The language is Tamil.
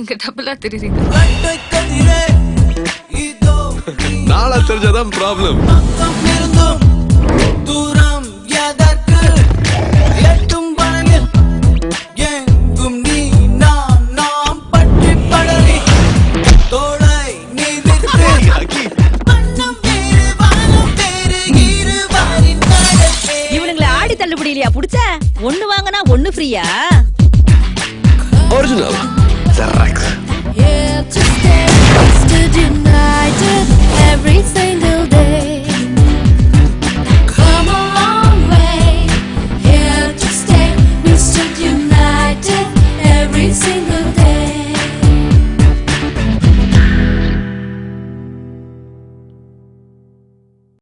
நீங்க டபுளா தெரியுறீங்க. நாளா தெரிஞ்சாதான் ப்ராப்ளம். இவனுங்களை ஆடி தள்ளுபடியிலையா புடிச்ச? ஒண்ணு வாங்கினா ஒண்ணு ஃப்ரீயா? ஒரிஜினல்